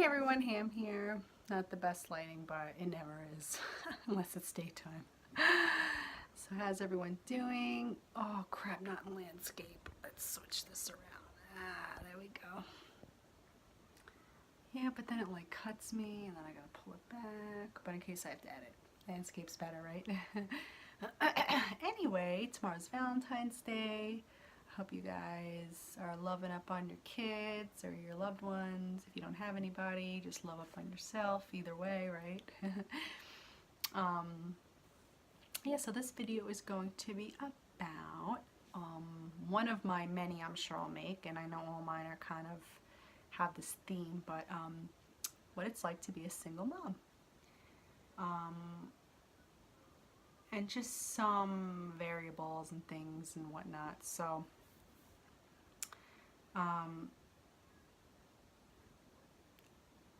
Hey everyone, Ham here. Not the best lighting, but it never is, unless it's daytime. So how's everyone doing? Oh crap, not in landscape. Let's switch this around. There we go. Yeah, but then it like cuts me and then I gotta pull it back. But in case I have to edit, landscape's better, right? Anyway, tomorrow's Valentine's Day. Hope you guys are loving up on your kids or your loved ones. If you don't have anybody, just love up on yourself. Either way, right? um, yeah, so this video is going to be about one of my many I'm sure I'll make, and I know all mine are kind of have this theme, but what it's like to be a single mom. Um, and just some variables and things and whatnot. So, um,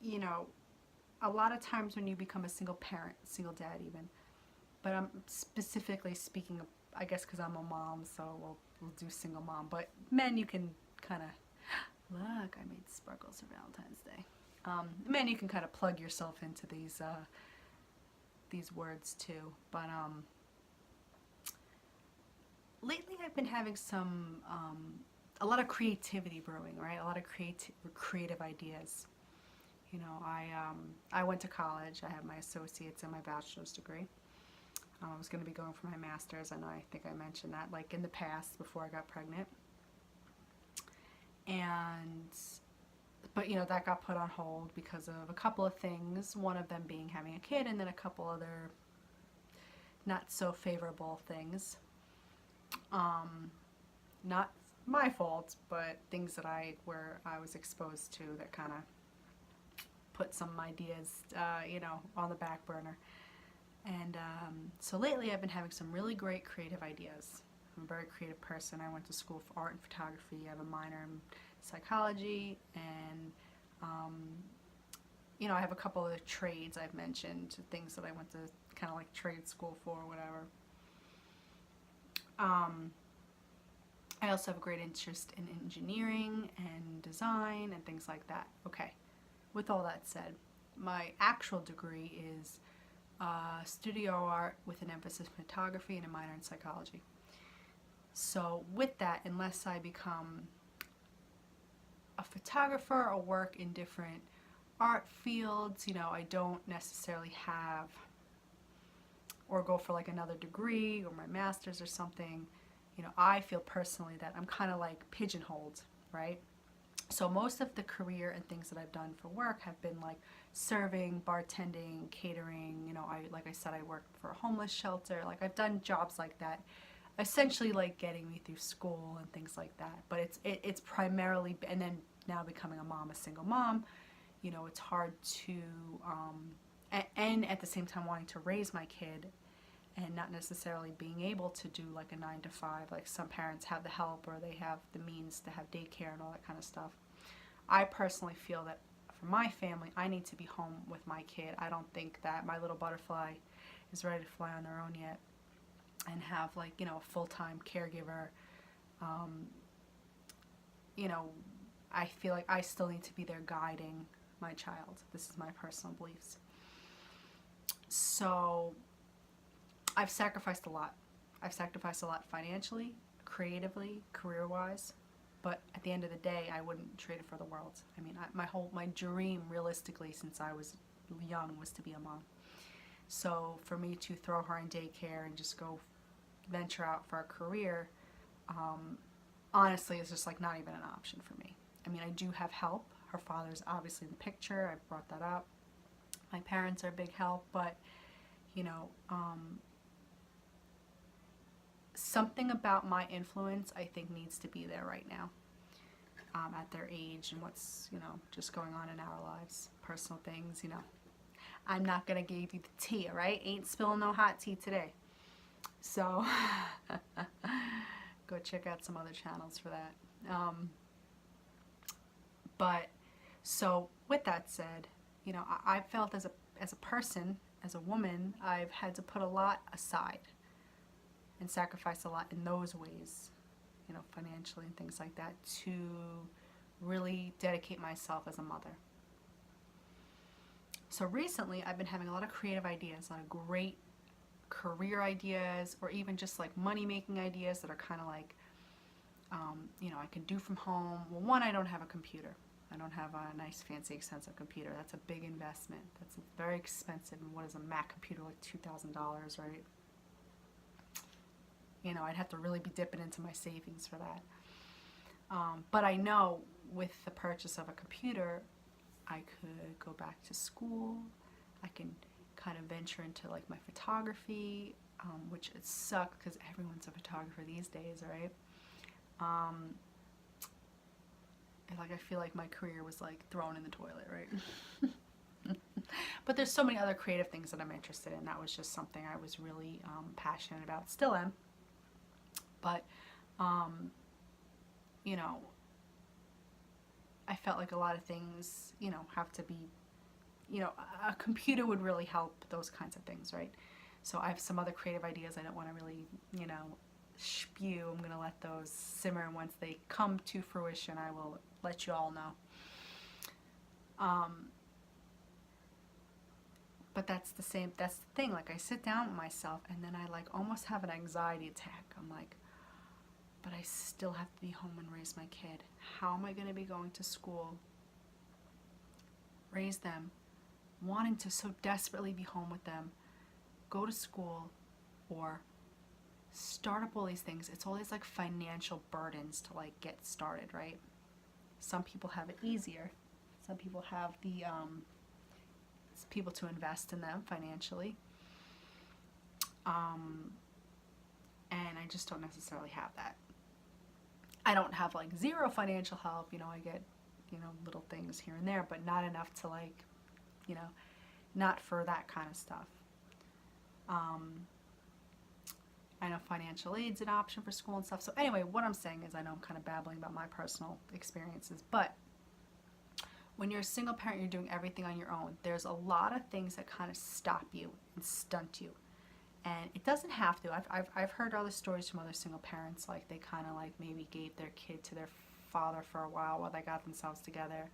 you know, a lot of times when you become a single parent, single dad even, but I'm specifically speaking of, I guess because I'm a mom, so we'll do single mom. But men, you can kind of, look, I made sparkles for Valentine's Day. Men, you can kind of plug yourself into these words too. But lately I've been having a lot of creativity brewing, right? A lot of creative ideas. You know, I went to college. I have my associates and my bachelor's degree. I was going to be going for my master's, and I think I mentioned that like in the past before I got pregnant. And, but you know, that got put on hold because of a couple of things. One of them being having a kid, and then a couple other not so favorable things. Not my fault, but things that I was exposed to that kind of put some ideas, on the back burner. And so lately I've been having some really great creative ideas. I'm a very creative person. I went to school for art and photography. I have a minor in psychology, and I have a couple of trades I've mentioned, things that I went to kind of like trade school for or whatever. I also have a great interest in engineering and design and things like that. Okay, with all that said, my actual degree is studio art with an emphasis in photography and a minor in psychology. So with that, unless I become a photographer or work in different art fields, I don't necessarily have or go for like another degree or my master's or something. I feel personally that I'm kind of like pigeonholed, right? So most of the career and things that I've done for work have been like serving, bartending, catering. Like I said, I worked for a homeless shelter. Like I've done jobs like that, essentially like getting me through school and things like that. But it's primarily, and then now becoming a mom, a single mom, it's hard to, and at the same time wanting to raise my kid and not necessarily being able to do like a 9 to 5. Like some parents have the help or they have the means to have daycare and all that kind of stuff. I personally feel that for my family, I need to be home with my kid. I don't think that my little butterfly is ready to fly on their own yet and have like, a full-time caregiver. Um, I feel like I still need to be there guiding my child. This is my personal beliefs. So I've sacrificed a lot. I've sacrificed a lot financially, creatively, career-wise, but at the end of the day, I wouldn't trade it for the world. I mean, my dream, realistically, since I was young, was to be a mom. So for me to throw her in daycare and just go venture out for a career, honestly, is just like not even an option for me. I mean, I do have help. Her father's obviously in the picture. I brought that up. My parents are a big help, but something about my influence I think needs to be there right now, at their age and what's just going on in our lives, personal things. I'm not gonna give you the tea, all right? Ain't spilling no hot tea today. So go check out some other channels for that. But so with that said, I felt as a person, as a woman, I've had to put a lot aside and sacrifice a lot in those ways, financially and things like that, to really dedicate myself as a mother. So recently I've been having a lot of creative ideas, a lot of great career ideas, or even just like money making ideas that are kind of like, I can do from home. Well, one, I don't have a computer. I don't have a nice, fancy, expensive computer. That's a big investment. That's very expensive. And what is a Mac computer, like $2,000, right? I'd have to really be dipping into my savings for that. But I know with the purchase of a computer, I could go back to school. I can kind of venture into like my photography, which it sucks because everyone's a photographer these days, right? I feel like my career was like thrown in the toilet, right? But there's so many other creative things that I'm interested in. That was just something I was really passionate about. Still am. But, I felt like a lot of things, have to be, a computer would really help those kinds of things, right? So I have some other creative ideas I don't want to really, spew. I'm going to let those simmer, and once they come to fruition, I will let you all know. But that's the thing. Like, I sit down with myself, and then I like almost have an anxiety attack. I'm like, but I still have to be home and raise my kid. How am I going to be going to school, raise them, wanting to so desperately be home with them, go to school, or start up all these things? It's always like financial burdens to like get started, right? Some people have it easier. Some people have the people to invest in them financially. And I just don't necessarily have that. I don't have like zero financial help. I get, little things here and there, but not enough to like, not for that kind of stuff. I know financial aid's an option for school and stuff. So anyway, what I'm saying is, I know I'm kind of babbling about my personal experiences, but when you're a single parent, you're doing everything on your own. There's a lot of things that kind of stop you and stunt you. And it doesn't have to. I've heard other stories from other single parents, like they kind of like maybe gave their kid to their father for a while they got themselves together,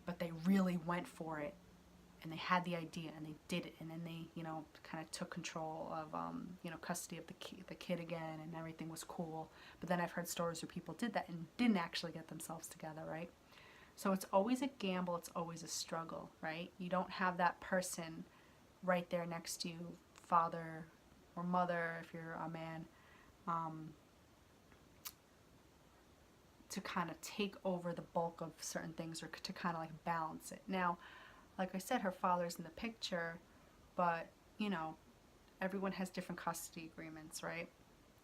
but they really went for it, and they had the idea and they did it, and then they kind of took control of custody of the kid again, and everything was cool. But then I've heard stories where people did that and didn't actually get themselves together, right? So it's always a gamble. It's always a struggle, right? You don't have that person right there next to you, father or mother if you're a man, to kind of take over the bulk of certain things, or to kind of like balance it. Now, like I said, her father's in the picture, but everyone has different custody agreements, right?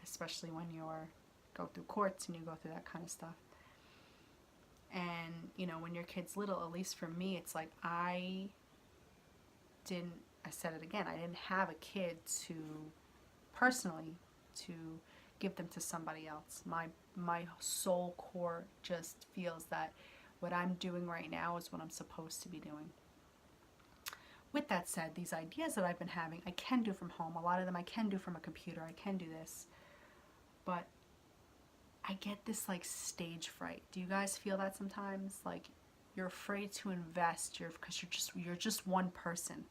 Especially when you're go through courts and you go through that kind of stuff. And when your kid's little, at least for me, it's like I said it again, I didn't have a kid to personally to give them to somebody else. My soul core just feels that what I'm doing right now is what I'm supposed to be doing. With that said, these ideas that I've been having, I can do from home. A lot of them I can do from a computer. I can do this. But I get this like stage fright. Do you guys feel that sometimes? Like you're afraid to invest because you're just one person.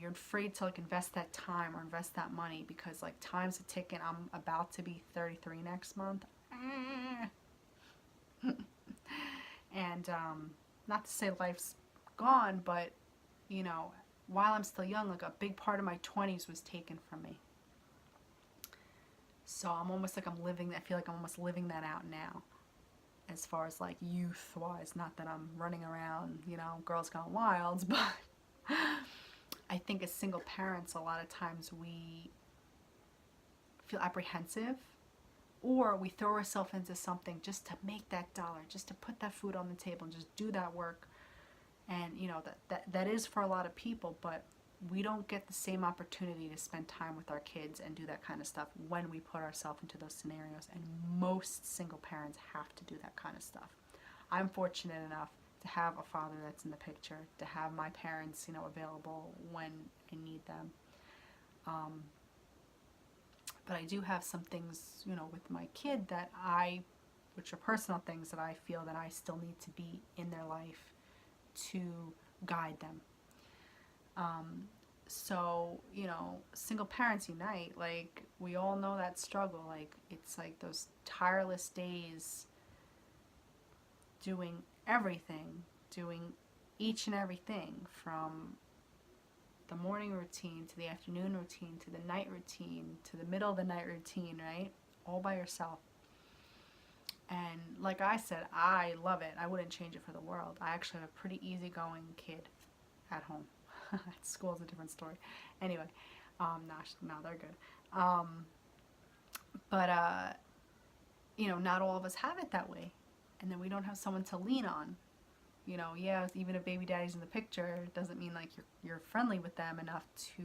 You're afraid to like invest that time or invest that money because like time's a ticking. I'm about to be 33 next month. And not to say life's gone, but while I'm still young, like a big part of my 20s was taken from me. So I'm almost like I feel like I'm almost living that out now, as far as like youth wise. Not that I'm running around, girls gone wild, but I think as single parents, a lot of times we feel apprehensive, or we throw ourselves into something just to make that dollar, just to put that food on the table and just do that work. And that is for a lot of people, but we don't get the same opportunity to spend time with our kids and do that kind of stuff when we put ourselves into those scenarios. And most single parents have to do that kind of stuff. I'm fortunate enough to have a father that's in the picture, to have my parents, available when I need them. But I do have some things, with my kid which are personal things that I feel that I still need to be in their life to guide them. So, you know, single parents unite, like, we all know that struggle. Like, it's like those tireless days doing everything, doing each and everything from the morning routine to the afternoon routine to the night routine to the middle of the night routine, right? All by yourself. And like I said, I love it. I wouldn't change it for the world. I actually have a pretty easygoing kid at home. At school is a different story. Anyway, no, they're good. But you know, not all of us have it that way, and then we don't have someone to lean on. You know, yeah, even if baby daddy's in the picture, it doesn't mean like you're friendly with them enough to,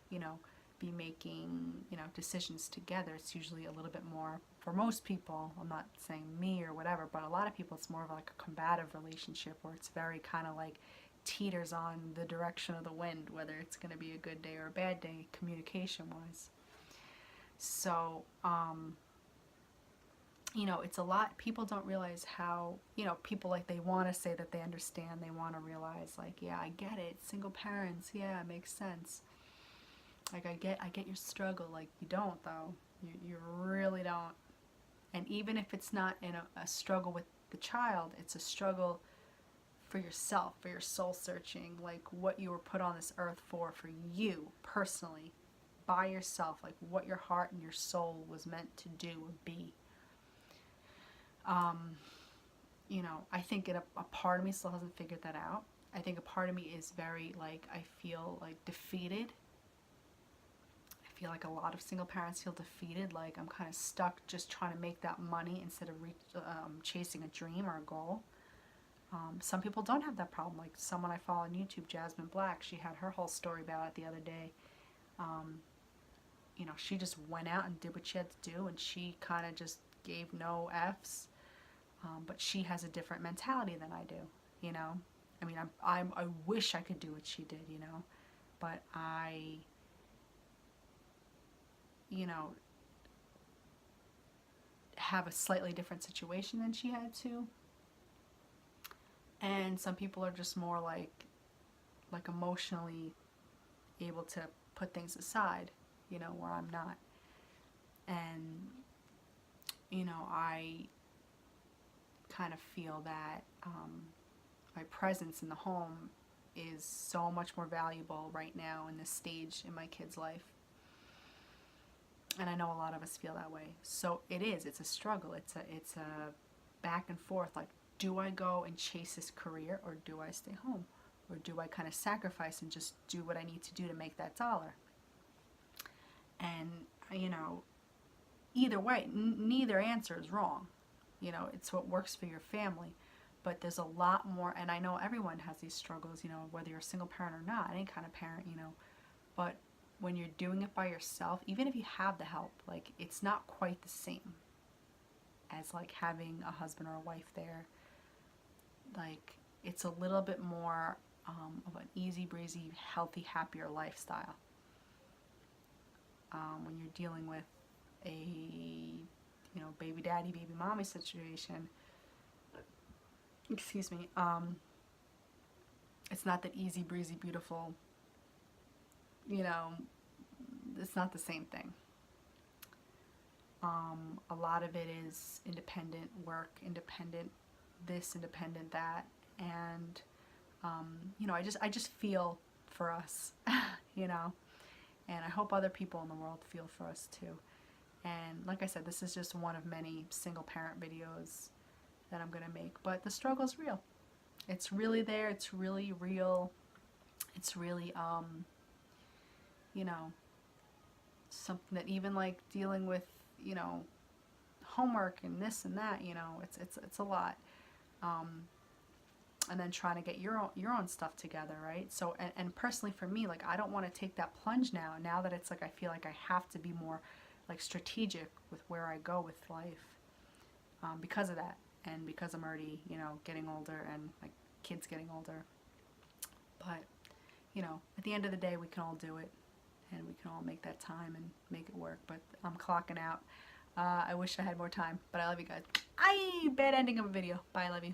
you know, be making, you know, decisions together. It's usually a little bit more, for most people, I'm not saying me or whatever, but a lot of people it's more of like a combative relationship where it's very kind of like teeters on the direction of the wind, whether it's going to be a good day or a bad day communication wise. So, you know, it's a lot. People don't realize how, you know, people like they want to say that they understand. They want to realize like, yeah, I get it. Single parents, yeah, it makes sense. Like I get your struggle. Like you don't though. You really don't. And even if it's not in a struggle with the child, it's a struggle for yourself, for your soul searching, like what you were put on this earth for you personally, by yourself, like what your heart and your soul was meant to do or be. You know, I think a part of me still hasn't figured that out. I think a part of me is very, like, I feel, like, defeated. I feel like a lot of single parents feel defeated, like I'm kind of stuck just trying to make that money instead of chasing a dream or a goal. Some people don't have that problem. Like someone I follow on YouTube, Jasmine Black, she had her whole story about it the other day. You know, she just went out and did what she had to do, and she kind of just gave no F's. But she has a different mentality than I do, you know. I mean, I wish I could do what she did, you know, but I, you know, have a slightly different situation than she had to. And some people are just more like emotionally able to put things aside, you know, where I'm not. And, you know, I kind of feel that my presence in the home is so much more valuable right now in this stage in my kid's life. And I know a lot of us feel that way. So it's a struggle. It's a back and forth. Like, do I go and chase this career, or do I stay home? Or do I kind of sacrifice and just do what I need to do to make that dollar? And, you know, either way, neither answer is wrong. You know, it's what works for your family. But there's a lot more, and I know everyone has these struggles, you know, whether you're a single parent or not, any kind of parent, you know. But when you're doing it by yourself, even if you have the help, like, it's not quite the same as, like, having a husband or a wife there. Like, it's a little bit more of an easy breezy, healthy, happier lifestyle. When you're dealing with a, you know, baby daddy, baby mommy situation, excuse me, it's not that easy breezy, beautiful, you know, it's not the same thing. A lot of it is independent work, independent this, independent that, and you know, I just feel for us, you know, and I hope other people in the world feel for us too. And like I said, this is just one of many single parent videos that I'm gonna make, but the struggle's real. It's really there. It's really real. It's really you know, something that even like dealing with, you know, homework and this and that, you know, it's a lot. And then trying to get your own stuff together, right? So, and personally for me, like, I don't want to take that plunge now that it's like I feel like I have to be more like strategic with where I go with life, because of that, and because I'm already, you know, getting older and my kids getting older. But, you know, at the end of the day, we can all do it, and we can all make that time and make it work. But I'm clocking out. I wish I had more time, but I love you guys. Bad ending of a video. Bye, I love you.